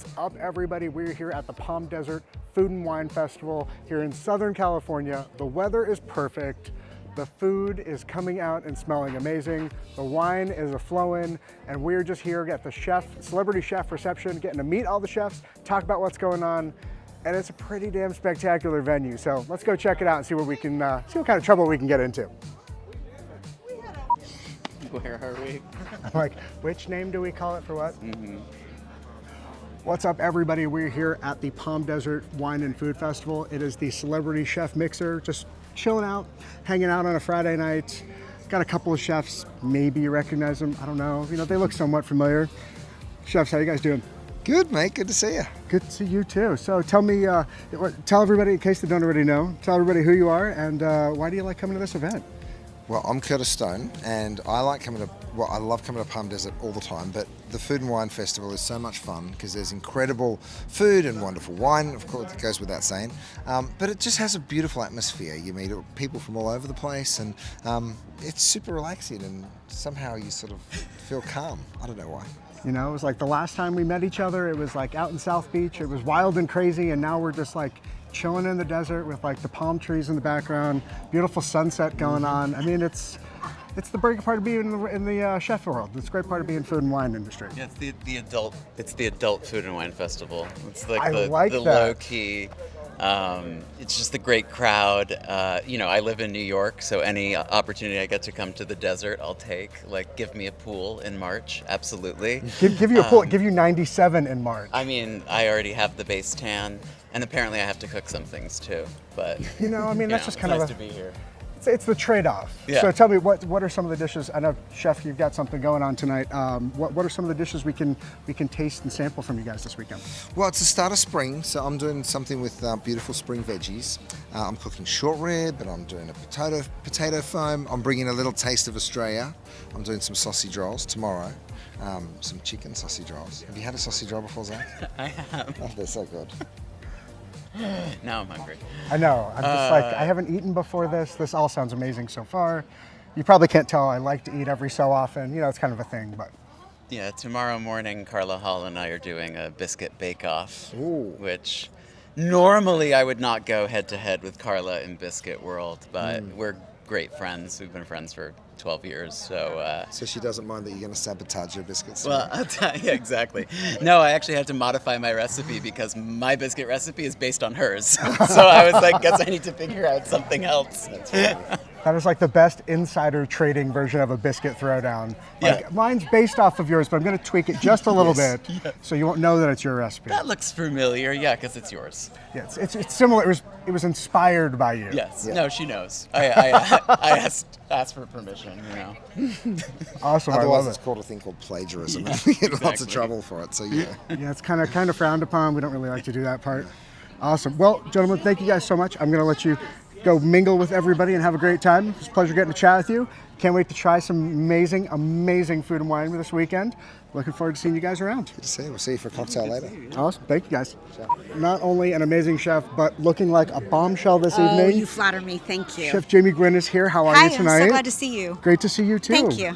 What's up, everybody? We're here at the Palm Desert Food and Wine Festival here in Southern California. The weather is perfect. The food is coming out and smelling amazing. The wine is a-flowing, and we're just here at the celebrity chef reception, getting to meet all the chefs, talk about what's going on, and it's a pretty damn spectacular venue. So let's go check it out and see what we can, see what kind of trouble we can get into. Where are we? I'm like, which name do we call it for what? What's up, everybody? We're here at the Palm Desert Wine and Food Festival. It is the Celebrity Chef Mixer, just chilling out, hanging out on a Friday night. Got a couple of chefs, maybe you recognize them, I don't know. You know, they look somewhat familiar. Chefs, how you guys doing? Good, mate. Good to see you. Good to see you too. So tell me, tell everybody, in case they don't already know, tell everybody who you are and why do you like coming to this event? Well, I'm Curtis Stone, and I love coming to Palm Desert all the time, but the Food and Wine Festival is so much fun because there's incredible food and wonderful wine, of course, it goes without saying, but it just has a beautiful atmosphere. You meet people from all over the place, and it's super relaxing, and somehow you sort of feel calm. I don't know why. You know, it was like the last time we met each other, it was like out in South Beach, it was wild and crazy, and now we're just like chilling in the desert with like the palm trees in the background, beautiful sunset going on. I mean, it's the great part of being in the chef world. It's a great part of being in food and wine industry. Yeah, it's the adult food and wine festival. It's like the that. Low key. It's just the great crowd. You know, I live in New York, so any opportunity I get to come to the desert, I'll take. Like, give me a pool in March, absolutely. Give you a pool. Give you 97 in March. I mean, I already have the base tan, and apparently I have to cook some things too. But you know, I mean, that's just kind nice of to be here. It's the trade-off. Yeah. So tell me, what are some of the dishes? I know, Chef, you've got something going on tonight. What are some of the dishes we can taste and sample from you guys this weekend? Well, it's the start of spring, so I'm doing something with beautiful spring veggies. I'm cooking short rib, and I'm doing a potato foam. I'm bringing a little taste of Australia. I'm doing some sausage rolls tomorrow. Some chicken sausage rolls. Have you had a sausage roll before, Zach? I have. Oh, they're so good. Now I'm hungry. I know. I'm just like, I haven't eaten before this. This all sounds amazing so far. You probably can't tell I like to eat every so often. You know, it's kind of a thing, but. Yeah, tomorrow morning, Carla Hall and I are doing a biscuit bake-off, which normally I would not go head-to-head with Carla in biscuit world, but we're great friends. We've been friends for 12 years, so... So she doesn't mind that you're going to sabotage your biscuits? Well, yeah, exactly. No, I actually had to modify my recipe because my biscuit recipe is based on hers. So I was like, guess I need to figure out something else. That's funny. That is like the best insider trading version of a biscuit throwdown. Like, Yeah. mine's based off of yours, but I'm going to tweak it just a little Yes. bit so you won't know that it's your recipe. That looks familiar, yeah, because it's yours. Yeah, it's similar. It was inspired by you. Yes. Yeah. No, she knows. I asked for permission, you know. Awesome. I Otherwise, love it's it. called a thing called plagiarism. You get lots of Exactly. trouble for it, so yeah. Yeah, it's kind of frowned upon. We don't really like to do that part. Awesome. Well, gentlemen, thank you guys so much. I'm going to let you go mingle with everybody and have a great time. It's a pleasure getting to chat with you. Can't wait to try some amazing, amazing food and wine this weekend. Looking forward to seeing you guys around. Good to see you. We'll see you for a cocktail later. Awesome. Thank you, guys. Not only an amazing chef, but looking like a bombshell this Oh, evening. you flatter me. Thank you. Chef Jamie Gwen is here. How are Hi, you tonight? I'm so glad to see you. Great to see you too. Thank you.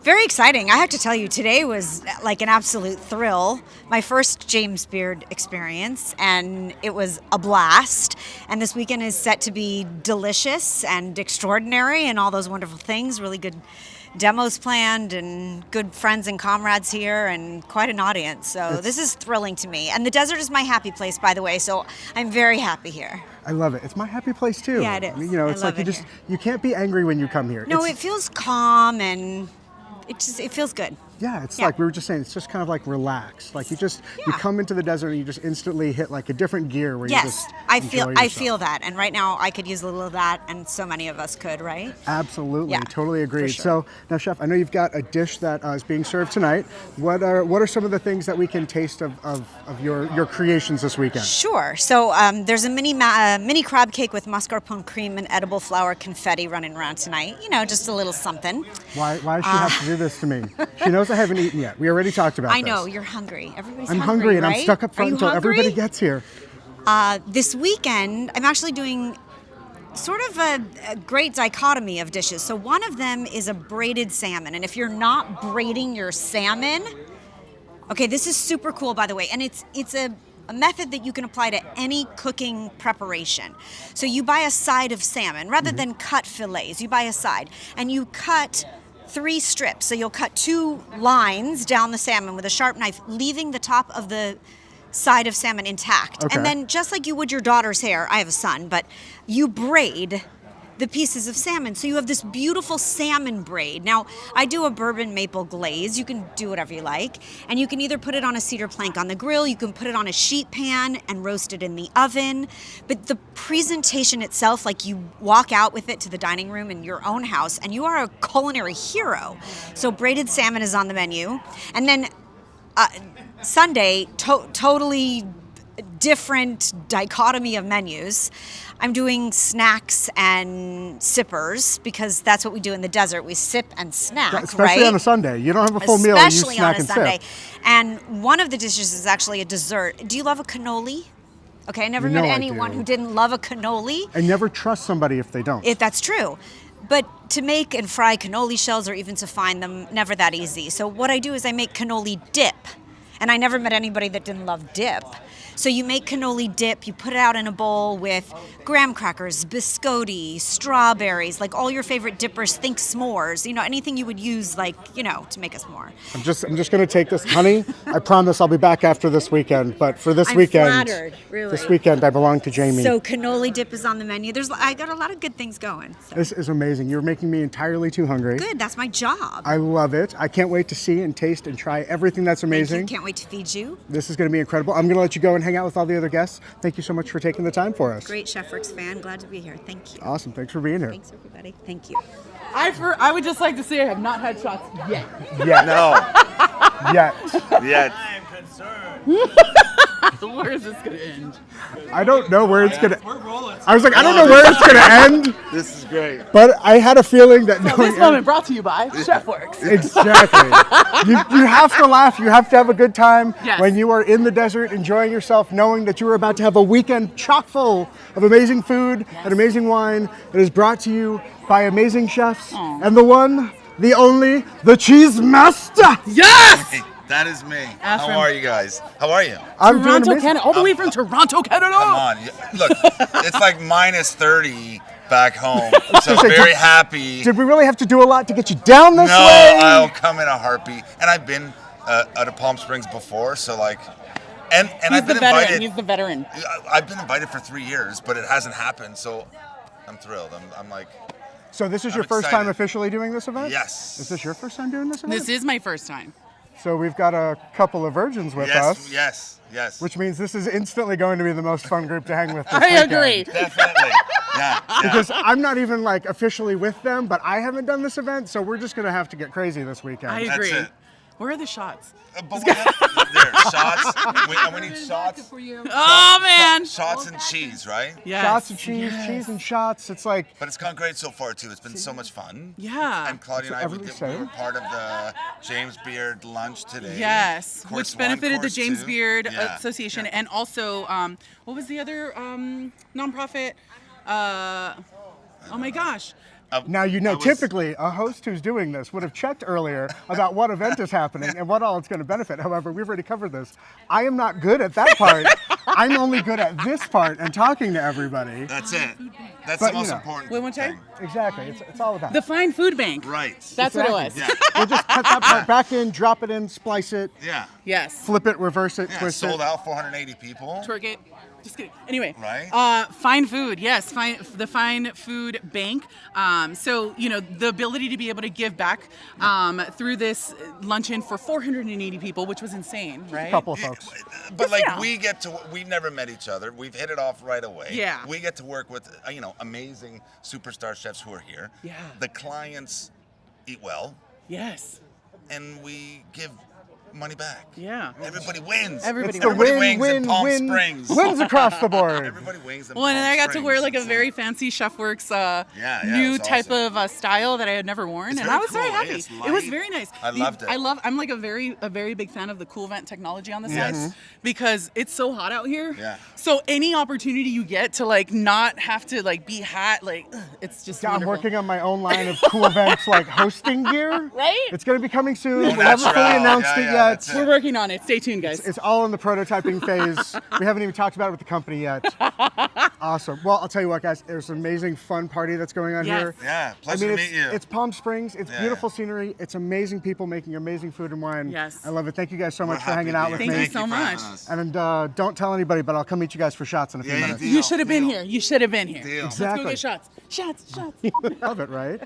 Very exciting. I have to tell you, today was like an absolute thrill. My first James Beard experience, and it was a blast. And this weekend is set to be delicious and extraordinary and all those wonderful things. Really good demos planned and good friends and comrades here and quite an audience. So this is thrilling to me. And the desert is my happy place, by the way, so I'm very happy here. I love it. It's my happy place too. Yeah, it is. You know, I it's love like it here. you can't be angry when you come here. No, It's- it feels calm and it feels good. Yeah, it's Yeah. like we were just saying, it's just kind of like relaxed. Like you Yeah. come into the desert and you just instantly hit like a different gear where you Yes, just I enjoy I yourself. feel that, and right now I could use a little of that, and so many of us could, right? Absolutely, Yeah, totally agreed. for sure. So now, Chef, I know you've got a dish that is being served tonight. What are some of the things that we can taste of your creations this weekend? Sure. So there's a mini crab cake with mascarpone cream and edible flour confetti running around tonight. You know, just a little something. Why does she have to do this to me? She knows I haven't eaten yet. We already talked about I this. know you're hungry. Everybody's I'm hungry and right? I'm stuck up Are front you until hungry? everybody gets here. This weekend, I'm actually doing sort of a great dichotomy of dishes. So one of them is a braided salmon, and if you're not braiding your salmon, Okay, this is super cool, by the way, and it's a method that you can apply to any cooking preparation. So you buy a side of salmon rather than cut fillets. You buy a side, and you cut 3 strips. So you'll cut 2 lines down the salmon with a sharp knife, leaving the top of the side of salmon intact. Okay. And then just like you would your daughter's hair, I have a son, but you braid the pieces of salmon. So you have this beautiful salmon braid. Now, I do a bourbon maple glaze. You can do whatever you like. And you can either put it on a cedar plank on the grill, you can put it on a sheet pan and roast it in the oven. But the presentation itself, like you walk out with it to the dining room in your own house and you are a culinary hero. So braided salmon is on the menu. And then Sunday, totally different dichotomy of menus. I'm doing snacks and sippers because that's what we do in the desert. We sip and snack, Especially right? on a Sunday. You don't have a full meal, you snack and sip. Especially on a Sunday. And one of the dishes is actually a dessert. Do you love a cannoli? Okay, I never met anyone who didn't love a cannoli. I never trust somebody if they don't. That's true. But to make and fry cannoli shells or even to find them, never that easy. So what I do is I make cannoli dip. And I never met anybody that didn't love dip. So you make cannoli dip, you put it out in a bowl with graham crackers, biscotti, strawberries, like all your favorite dippers. Think s'mores, anything you would use, like, to make a s'more. I'm just going to take this, honey. I promise I'll be back after this weekend. But for this weekend, flattered, really. This weekend I belong to Jamie. So cannoli dip is on the menu. I got a lot of good things going. So. This is amazing. You're making me entirely too hungry. Good, that's my job. I love it. I can't wait to see and taste and try everything that's amazing. Thank you. Can't wait to feed you. This is going to be incredible. I'm going to let you go and hang out with all the other guests. Thank you so much for taking the time for us. Great Chefworks fan. Glad to be here. Thank you. Awesome. Thanks for being here. Thanks, everybody. Thank you. I would just like to say I have not had shots yet. Yet. No. Yet. Yet. Where is this going to end? I don't know where it's going to... I was like, I don't know where it's going to end. This is great. But I had a feeling that... This moment brought to you by Chefworks. Exactly. You have to laugh. You have to have a good time Yes. when you are in the desert enjoying yourself, knowing that you are about to have a weekend chock full of amazing food and amazing wine that is brought to you by amazing chefs and the one, the only, the Cheese Master. Yes! Hey, that is me. Afrim. How are you guys? How are you? I'm doing Toronto, amazing. Canada. All the way from Toronto, Canada. Come on. Look, it's like minus 30 back home. So say, very happy. Did we really have to do a lot to get you down this No, way? I'll come in a heartbeat. And I've been out of Palm Springs before, so like, and I've been invited. He's the veteran. I've been invited for 3 years, but it hasn't happened. So I'm thrilled. I'm like, So this is I'm your first time excited. officially doing this event? yes. Is this your first time doing this event? This is my first time. So we've got a couple of virgins with us. Yes. Which means this is instantly going to be the most fun group to hang with this I weekend. agree. Definitely. Yeah. Because I'm not even like officially with them, but I haven't done this event, so we're just gonna have to get crazy this weekend. I That's agree. it. Where are the shots? But there, shots. We need shots. Oh, man. Shots and cheese, right? Yes. Shots of cheese, cheese and shots. It's like But it's gone great so far too. It's been so much fun. Yeah. And Claudia and I, we everybody's were saying? part of the James Beard lunch today. Yes, Course which one, benefited the course James two. Beard Yeah. Association, and also, what was the other nonprofit? Oh my gosh. now typically a host who's doing this would have checked earlier about what event is happening and what all it's going to benefit. However, we've already covered this. I am not good at that part. I'm only good at this part and talking to everybody. That's it. That's But, the most you know. important Wait, one time? thing. Exactly. It's all about The Fine Food Bank. Right. That's what it was. Yeah. We'll just cut that part back in, drop it in, splice it, Yeah. Yes. flip it, reverse it, Yeah. twist Sold it. out 480 people. Twerk it. Just kidding. Anyway, Right. Fine Food, yes, the Fine Food Bank. So the ability to be able to give back through this luncheon for 480 people, which was insane, right? A couple of folks. But like Yeah. we've never met each other. We've hit it off right away. Yeah. We get to work with amazing superstar chefs who are here. Yeah. The clients eat well, Yes. and we give money back. Yeah. Everybody wins. Everybody It's the wins. Everybody wins in Palm win, Springs. wins across the board. Everybody wins in Well, and Palm I got to Springs. wear like a It's, very fancy Chefworks yeah, new it's type awesome. of style that I had never worn, It's and very I was very cool, happy. it's It was light. very nice. I loved it. I'm like a very big fan of the Cool Vent technology on the Yes. side because it's so hot out here. Yeah. So any opportunity you get to like not have to like be hot, like it's just I'm wonderful. working on my own line of cool events like hosting gear. Right? It's going to be coming soon. Au We haven't fully naturel. announced Yeah, it yeah, yet. We're working on it. Stay tuned, guys. It's all in the prototyping phase. We haven't even talked about it with the company yet. Awesome. Well, I'll tell you what, guys. There's an amazing fun party that's going on here. Yeah, pleasure to meet you. It's Palm Springs. It's beautiful scenery. It's amazing people making amazing food and wine. Yes. I love it. Thank you guys so much for hanging out with me. Thank you so much. And don't tell anybody, but I'll come meet you guys for shots in a few minutes. You should have been here. You should have been here. Deal. Exactly. Let's go get shots. Shots. Love it, right?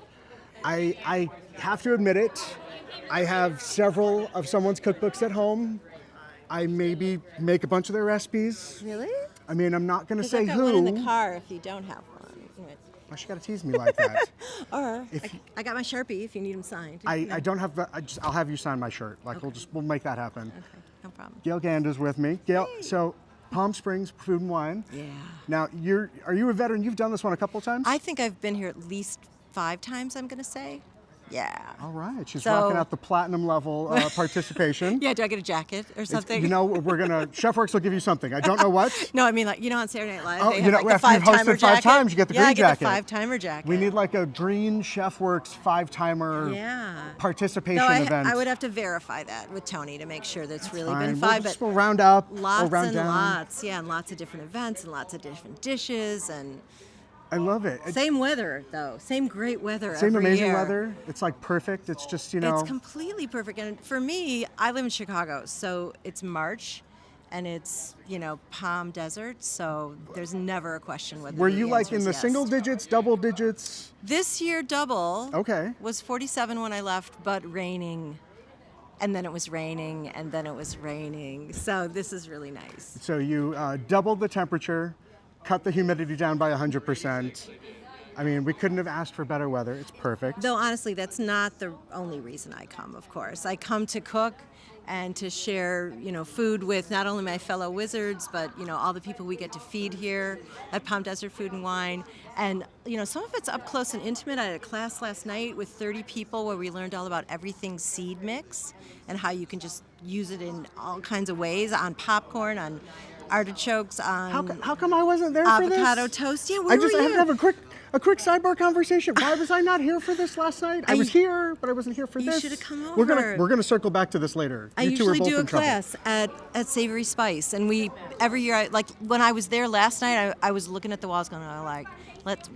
I have to admit it. I have several of someone's cookbooks at home. I maybe make a bunch of their recipes. Really? I mean, I'm not going to say I've got who. one in the car if you don't have one. Why she got to tease me like that? Or I got my Sharpie if you need them signed. I don't have the. I'll have you sign my shirt. Like we'll make that happen. Okay, no problem. Gale Gand is with me. Gale, so Palm Springs Food and Wine. Yeah. Now are you a veteran? You've done this one a couple times. I think I've been here at least 5 times, I'm going to say. Yeah. All right, she's So- rocking out the platinum level participation. Yeah, do I get a jacket or something? You know, we're gonna ChefWorks will give you something. I don't know what. No, I mean, like, on Saturday Night Live, Oh, they you have know, like the after you've 5-timer hosted 5 jacket. times, you get the green I jacket. get the 5-timer jacket. We need like a green ChefWorks 5-timer participation no, event. I would have to verify that with Tony to make sure that's really Fine. been 5. We'll round up. Lots we'll round and down. lots, and lots of different events and lots of different dishes and I love it. same weather though, same great weather. Same every amazing year. weather. It's like perfect. It's just It's completely perfect. And for me, I live in Chicago, so it's March, and it's Palm Desert, so there's never a question whether. Were the you like answer in is the yes. single digits, double digits? This year, double. Okay. Was 47 when I left, but raining. And then it was raining, and then it was raining. So this is really nice. So you doubled the temperature, cut the humidity down by 100%. I mean, we couldn't have asked for better weather. It's perfect. Though honestly, that's not the only reason I come, of course. I come to cook and to share, food with not only my fellow wizards, but, all the people we get to feed here at Palm Desert Food and Wine. And, some of it's up close and intimate. I had a class last night with 30 people where we learned all about everything seed mix and how you can just use it in all kinds of ways, on popcorn, on artichokes, on How come I wasn't there for this? avocado toast. Yeah, I where were have to you? have a quick sidebar conversation. Why was I not here for this last night? I was here, but I wasn't here for You this. should have come We're over. gonna circle back to this later. I You two are usually both do a in trouble. class at Savory Spice, and we every year, when I was there last night, I was looking at the walls going,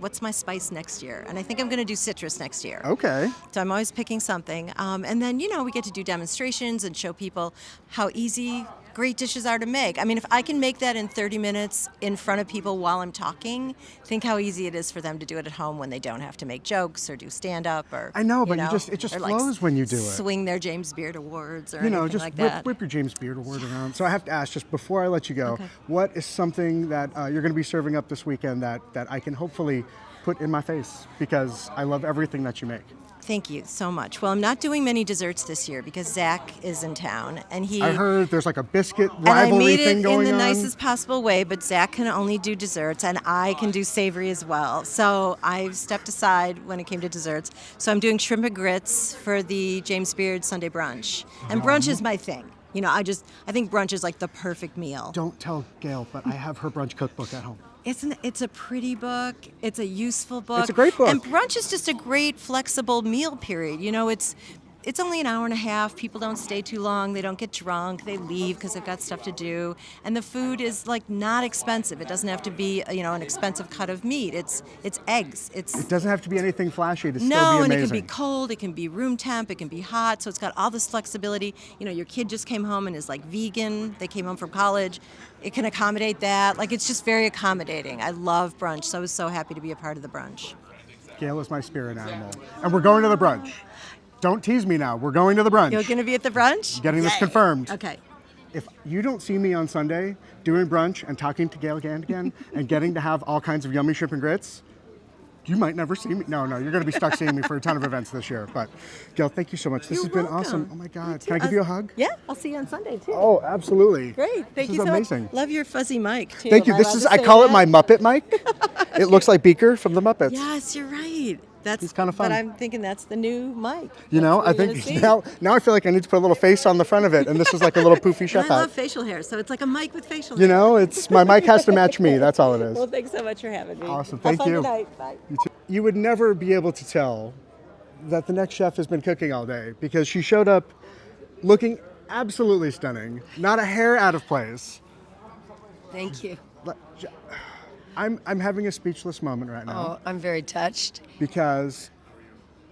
what's my spice next year? And I think I'm going to do citrus next year. Okay. So I'm always picking something, and then we get to do demonstrations and show people how easy great dishes are to make. I mean, if I can make that in 30 minutes in front of people while I'm talking, think how easy it is for them to do it at home when they don't have to make jokes or do stand-up or. I know, but it just or flows when you do it. Swing their James Beard Awards or anything Just like that. whip your James Beard Award around. So I have to ask, just before I let you go, what is something that you're going to be serving up this weekend that I can hopefully put in my face, because I love everything that you make. Thank you so much. Well, I'm not doing many desserts this year because Zac is in town, and I heard there's like a biscuit and I rivalry made thing it going in the on. nicest possible way, but Zac can only do desserts, and I can do savory as well. So I stepped aside when it came to desserts. So I'm doing shrimp and grits for the James Beard Sunday brunch, and brunch is my thing. I think brunch is like the perfect meal. Don't tell Gale, but I have her brunch cookbook at home. It's a pretty book. It's a useful book. It's a great book. And brunch is just a great flexible meal period. It's only an hour and a half. People don't stay too long. They don't get drunk. They leave because they've got stuff to do. And the food is not expensive. It doesn't have to be an expensive cut of meat. It's eggs. It doesn't have to be anything flashy to still be No, amazing. and it can be cold. It can be room temp. It can be hot. So it's got all this flexibility. Your kid just came home and is vegan. They came home from college. It can accommodate that. It's just very accommodating. I love brunch. So I was so happy to be a part of the brunch. Gale is my spirit animal. And we're going to the brunch. Don't tease me now. We're going to the brunch. You're going to be at the brunch? Getting this confirmed. Okay. If you don't see me on Sunday doing brunch and talking to Gale Gand again and getting to have all kinds of yummy shrimp and grits, you might never see me. No, you're going to be stuck seeing me for a ton of events this year. But Gale, thank you so much. This You're has been welcome. awesome. Oh my God. Can I give you a hug? Yeah, I'll see you on Sunday too. Oh, absolutely. Great. Thank This you is so amazing. much. Love your fuzzy mic too. Thank you. Am allowed to I say call it that? my Muppet mic. It looks like Beaker from the Muppets. Yes, you're right. He's kind of fun. But I'm thinking that's the new mic. I think now I feel like I need to put a little face on the front of it, and this is like a little poofy chef And I hat. love facial hair, so it's like a mic with facial hair. It's my mic has to match me. That's all it is. Well, thanks so much for having me. Awesome. Have Thank fun you. tonight. Bye. You would never be able to tell that the next chef has been cooking all day, because she showed up looking absolutely stunning. Not a hair out of place. Thank you. I'm having a speechless moment right now. Oh, I'm very touched. Because,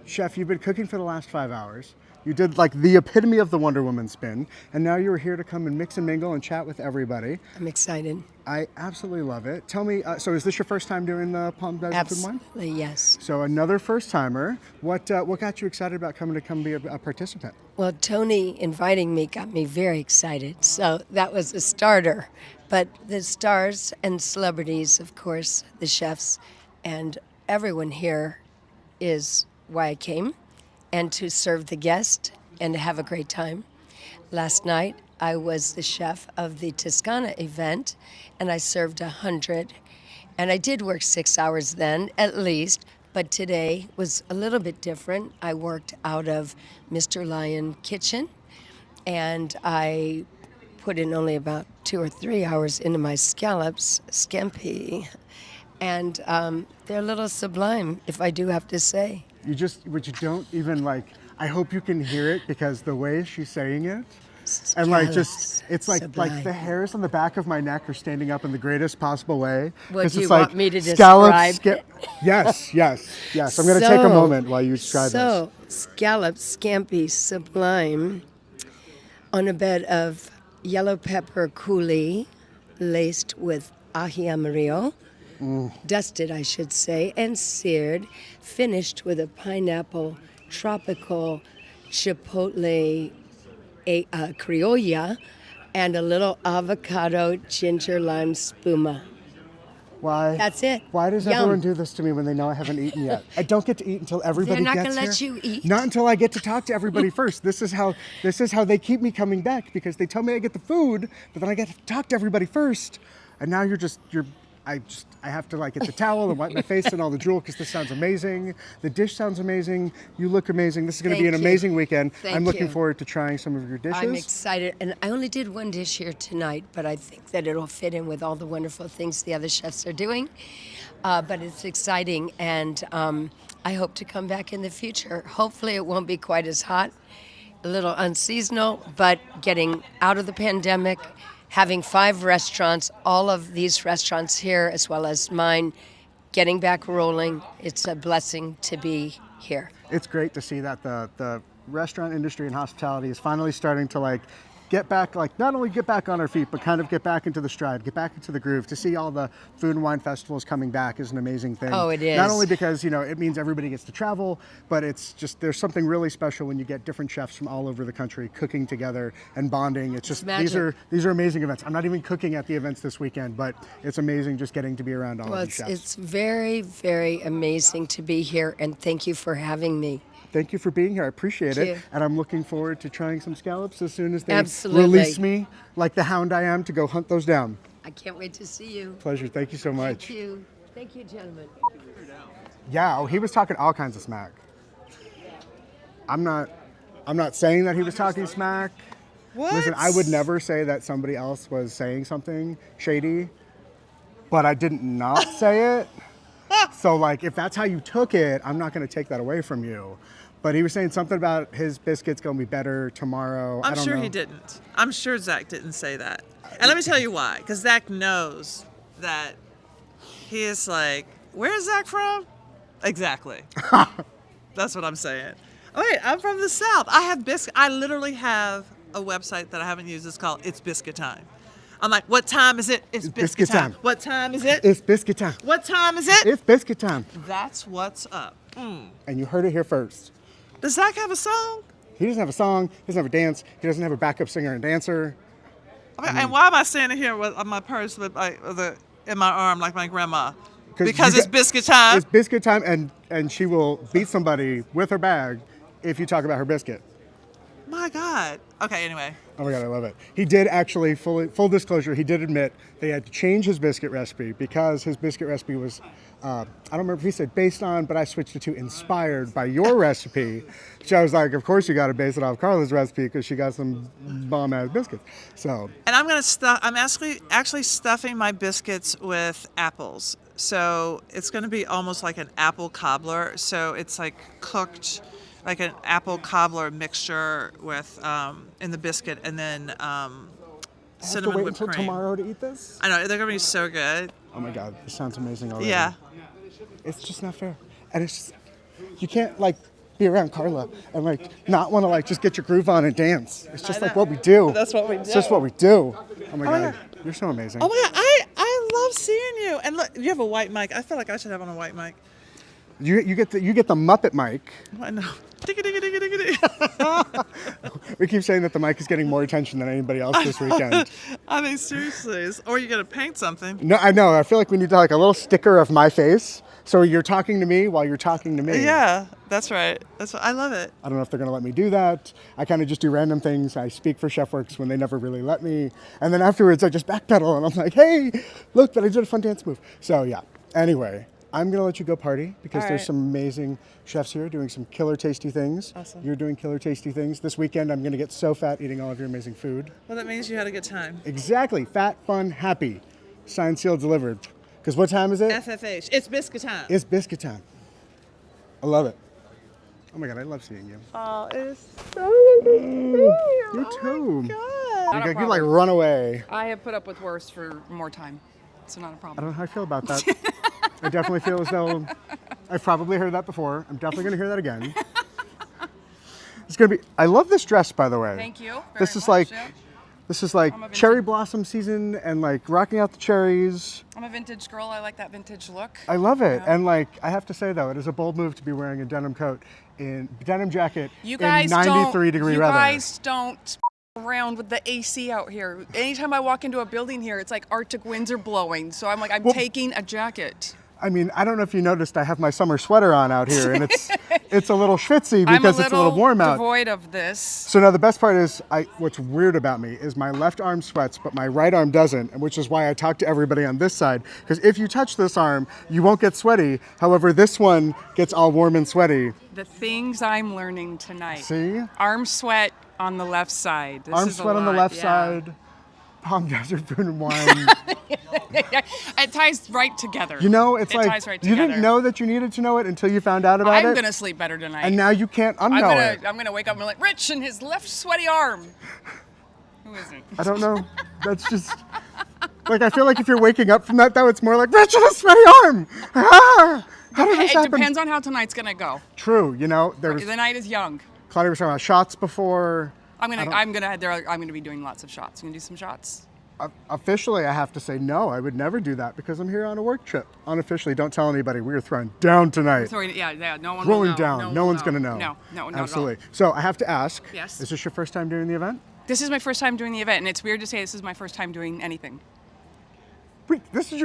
Chef, you've been cooking for the last 5 hours. You did like the epitome of the Wonder Woman spin, and now you're here to come and mix and mingle and chat with everybody. I'm excited. I absolutely love it. Tell me, so is this your first time doing the Palm Desert Food and Wine? Absolutely, yes. So another first timer. What got you excited about coming to be a participant? Well, Tony inviting me got me very excited. So that was a starter. But the stars and celebrities, of course, the chefs, and everyone here is why I came, and to serve the guest and to have a great time. Last night, I was the chef of the Toscana event, and I served 100. And I did work 6 hours then, at least, but today was a little bit different. I worked out of Mr. Lion Kitchen, and I put in only about 2 or 3 hours into my scallops, scampi, and they're a little sublime, if I do have to say. But you don't even like, I hope you can hear it because the way she's saying it, Scallops, and like just, it's like sublime. the hairs on the back of my neck are standing up in the greatest possible way. What 'Cause do you it's like want me to scallops, describe? Yes. I'm going to take a moment while you describe this. So, scallops, scampi, sublime, on a bed of yellow pepper coulis laced with ají amarillo, dusted, I should say, and seared, finished with a pineapple tropical chipotle criolla and a little avocado ginger lime spuma. Why? That's it. Why does Yum. everyone do this to me when they know I haven't eaten yet? I don't get to eat until everybody They're not gets gonna here. let you eat. Not until I get to talk to everybody first. This is how they keep me coming back because they tell me I get the food, but then I get to talk to everybody first. And now I have to like get the towel and wipe my face and all the drool because this sounds amazing. The dish sounds amazing. You look amazing. This is going to be an Thank you. amazing weekend. Thank I'm looking you. forward to trying some of your dishes. I'm excited, and I only did one dish here tonight, but I think that it'll fit in with all the wonderful things the other chefs are doing. But it's exciting, and I hope to come back in the future. Hopefully it won't be quite as hot, a little unseasonal, but getting out of the pandemic, having 5 restaurants, all of these restaurants here, as well as mine, getting back rolling. It's a blessing to be here. It's great to see that the restaurant industry and hospitality is finally starting to like get back, like not only get back on our feet, but kind of get back into the stride, get back into the groove. To see all the food and wine festivals coming back is an amazing thing. Oh, it is. Not only because, it means everybody gets to travel, but it's just, there's something really special when you get different chefs from all over the country cooking together and bonding. It's just, these are amazing events. I'm not even cooking at the events this weekend, but it's amazing just getting to be around all of these chefs. It's very, very amazing to be here, and thank you for having me. Thank you for being here. I appreciate Thank it. you. And I'm looking forward to trying some scallops as soon as they Absolutely. release me, like the hound I am, to go hunt those down. I can't wait to see you. Pleasure. Thank you so much. Thank you. Thank you, gentlemen. Yeah, he was talking all kinds of smack. I'm not saying that he was talking smack. What? Listen, I would never say that somebody else was saying something shady, but I didn't not say it. So like, if that's how you took it, I'm not going to take that away from you. But he was saying something about his biscuits going to be better tomorrow. I I'm don't sure know. he didn't. I'm sure Zach didn't say that. And let me tell you why. Because Zach knows that he is like, where's Zach from? Exactly. That's what I'm saying. Oh, wait, I'm from the South. I have biscuit. I literally have a website that I haven't used. It's called It's Biscuit Time. I'm like, what time is it? It's biscuit time. What time is it? It's biscuit time. What time is it? It's biscuit time. That's what's up. And you heard it here first. Does Zach have a song? He doesn't have a song. He doesn't have a dance. He doesn't have a backup singer and dancer. And why am I standing here with my purse with in my arm like my grandma? 'Cause Because you it's got- biscuit time. It's biscuit time, and she will beat somebody with her bag if you talk about her biscuit. My God. Okay, anyway. Oh my God, I love it. He did actually, full disclosure, he did admit they had to change his biscuit recipe because his biscuit recipe was, I don't remember if he said based on, but I switched it to inspired by your recipe. So I was like, of course you got to base it off Carla's recipe because she got some bomb-ass biscuits. So And I'm actually stuffing my biscuits with apples. So it's going to be almost like an apple cobbler. So it's like cooked like an apple cobbler mixture with in the biscuit, and then I have to cinnamon wait whipped until cream. tomorrow to eat this? I know they're gonna be so good. Oh my God, this sounds amazing already. Yeah. It's just not fair. And it's just, you can't like be around Carla and like not want to like just get your groove on and dance. It's just like what we do. That's what we do. It's just what we do. Oh my God, you're so amazing. Oh my God, I love seeing you. And look, you have a white mic. I feel like I should have on a white mic. You get the Muppet mic. I know. Digga, digga, digga, digga, digga. We keep saying that the mic is getting more attention than anybody else this weekend. I mean, seriously. Or you're gonna paint something. No, I know. I feel like we need to like a little sticker of my face. So you're talking to me while you're talking to me. Yeah, that's right. I love it. I don't know if they're going to let me do that. I kind of just do random things. I speak for ChefWorks when they never really let me. And then afterwards, I just backpedal and I'm like, hey, look, but I did a fun dance move. So yeah, anyway, I'm going to let you go party because there's some amazing chefs here doing some killer tasty things. Awesome. You're doing killer tasty things. This weekend, I'm going to get so fat eating all of your amazing food. Well, that means you had a good time. Exactly. Fat, fun, happy. Signed, sealed, delivered. Because what time is it? FFH. It's biscuit time. It's biscuit time. I love it. Oh my God, I love seeing you. Oh, it's You too. God. You like run away. I have put up with worse for more time, so not a I problem. don't know how I feel about that. I definitely feel as though I've probably heard that before. I'm definitely going to hear that again. It's going to be. I love this dress, by the way. Thank you. This is like. Yeah. This is like cherry blossom season and like rocking out the cherries. I'm a vintage girl. I like that vintage look. I love it. Yeah. And like, I have to say though, it is a bold move to be wearing a denim jacket you guys in 93-degree weather. You guys don't around with the AC out here. Anytime I walk into a building here, it's like Arctic winds are blowing. So I'm like, I'm taking a jacket. I mean, I don't know if you noticed, I have my summer sweater on out here, and it's a little schwitzy because it's a little warm out. I'm devoid of this. So now the best part is, what's weird about me is my left arm sweats, but my right arm doesn't, which is why I talk to everybody on this side. Because if you touch this arm, you won't get sweaty. However, this one gets all warm and sweaty. The things I'm learning tonight. See? Arm sweat on the left side. This arm is sweat on the left side. Palm Desert Food and Wine. It ties right together. You know, it's like ties right you didn't know that you needed to know it until you found out about it. I'm gonna sleep better tonight. And now you can't unknow it. I'm gonna wake up and be like, Rich and his left sweaty arm. Who isn't? I don't know. That's just like I feel like if you're waking up from that, though, it's more like Rich and his sweaty arm. Ah, how did this happen? It depends on how tonight's gonna go. True. You know, the night is young. Claudia was talking about shots before. I'm gonna be doing lots of shots. You gonna do some shots? Officially, I have to say no. I would never do that because I'm here on a work trip. Unofficially, don't tell anybody. We are throwing down tonight. Yeah. No one. Throwing will know. down. No one's gonna know. No, not absolutely. At all. So I have to ask. Yes. Is this your first time doing the event? This is my first time doing the event, and it's weird to say this is my first time doing anything. Wait, this is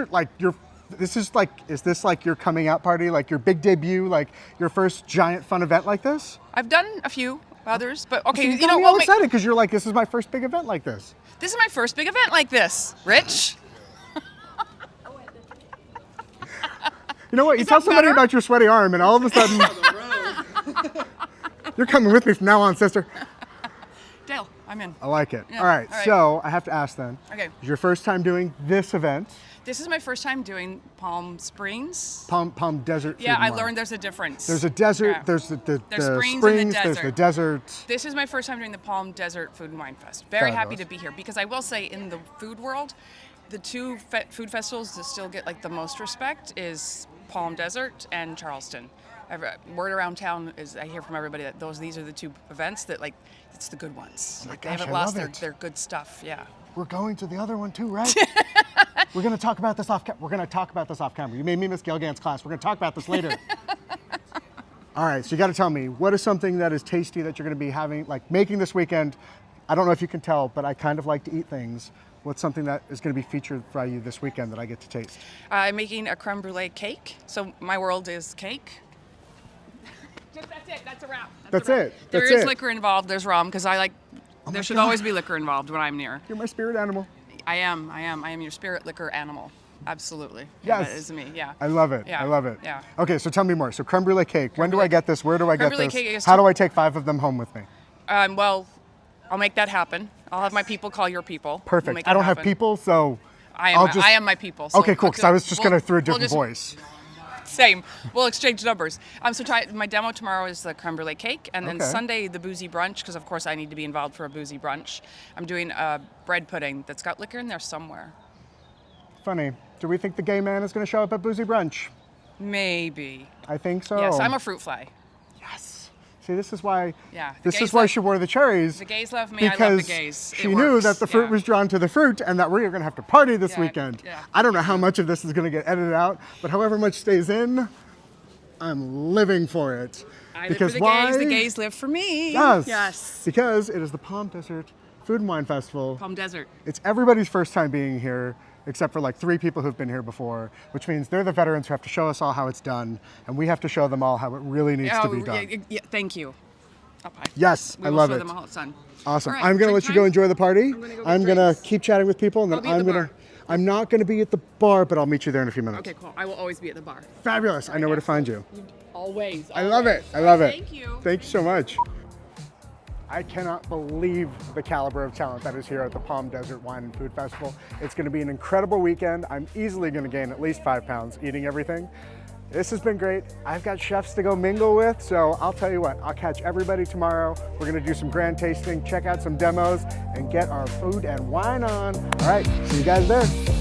is this like your coming out party, like your big debut, like your first giant fun event like this? I've done a few others, but okay, so you know, all excited because you're like, this is my first big event like this. This is my first big event like this, Rich. You know what? You tell somebody about your sweaty arm, and all of a sudden, you're coming with me from now on, sister. Dale, I'm in. I like it. Yeah. All right, so I have to ask then. Okay. Is your first time doing this event? This is my first time doing Palm Springs. Palm Desert. Yeah, I learned there's a difference. There's a desert. Yeah. There's the springs and the desert. There's the desert. This is my first time doing the Palm Desert Food and Wine Fest. Very happy to be here because I will say in the food world, the two food festivals that still get like the most respect is Palm Desert and Charleston. Word around town is I hear from everybody that these are the two events that like it's the good ones. Oh my like, gosh, they haven't lost their good stuff. Yeah. We're going to the other one too, right? We're going to talk about this off camera. You made me miss Gale Gand's class. We're going to talk about this later. All right, so you got to tell me, what is something that is tasty that you're going to be having, like making this weekend? I don't know if you can tell, but I kind of like to eat things. What's something that is going to be featured by you this weekend that I get to taste? I'm making a creme brulee cake. So my world is cake. That's it. That's a wrap. That's it. There is liquor involved. There's rum because there should always be liquor involved when I'm near. You're my spirit animal. I am your spirit liquor animal. Absolutely. Yes. That is me. Yeah. I love it. Yeah. I love it. Yeah. Okay, so tell me more. So creme brulee cake. When do I get this? Where do I get this? Cake How do I take 5 of them home with me? Well, I'll make that happen. I'll have my people call your people. Perfect. We'll I don't have people, so I am my people. So okay, cool. Because I was just gonna throw a different voice. Same. We'll exchange numbers. So my demo tomorrow is the creme brulee cake, and then Sunday the boozy brunch, because of course I need to be involved for a boozy brunch. I'm doing a bread pudding that's got liquor in there somewhere. Funny. Do we think the gay man is going to show up at boozy brunch? Maybe. I think so. Yes, I'm a fruit fly. Yes. See, this is why. Yeah. This is why she wore the cherries. The gays love me. I love the gays. She knew that the fruit was drawn to the fruit, and that we are going to have to party this weekend. Yeah. I don't know how much of this is going to get edited out, but however much stays in, I'm living for it. I live for the gays. The gays live for me. Yes. Yes. Because it is the Palm Desert Food and Wine Festival. Palm Desert. It's everybody's first time being here, except for like 3 people who've been here before, which means they're the veterans who have to show us all how it's done, and we have to show them all how it really needs to be done. Yeah, thank you. Okay. Yes, I love it. We will show them how it's done. Awesome. Right, I'm going to let you go enjoy the party. I'm going to keep chatting with people, and then I'll be at the bar. I'm not going to be at the bar, but I'll meet you there in a few minutes. Okay, cool. I will always be at the bar. Fabulous. I know where to find you. Always. I love it. I love it. Thank you. Thank you so much. I cannot believe the caliber of talent that is here at the Palm Desert Wine and Food Festival. It's going to be an incredible weekend. I'm easily going to gain at least 5 pounds eating everything. This has been great. I've got chefs to go mingle with, so I'll tell you what, I'll catch everybody tomorrow. We're gonna do some grand tasting, check out some demos, and get our food and wine on. All right, see you guys there.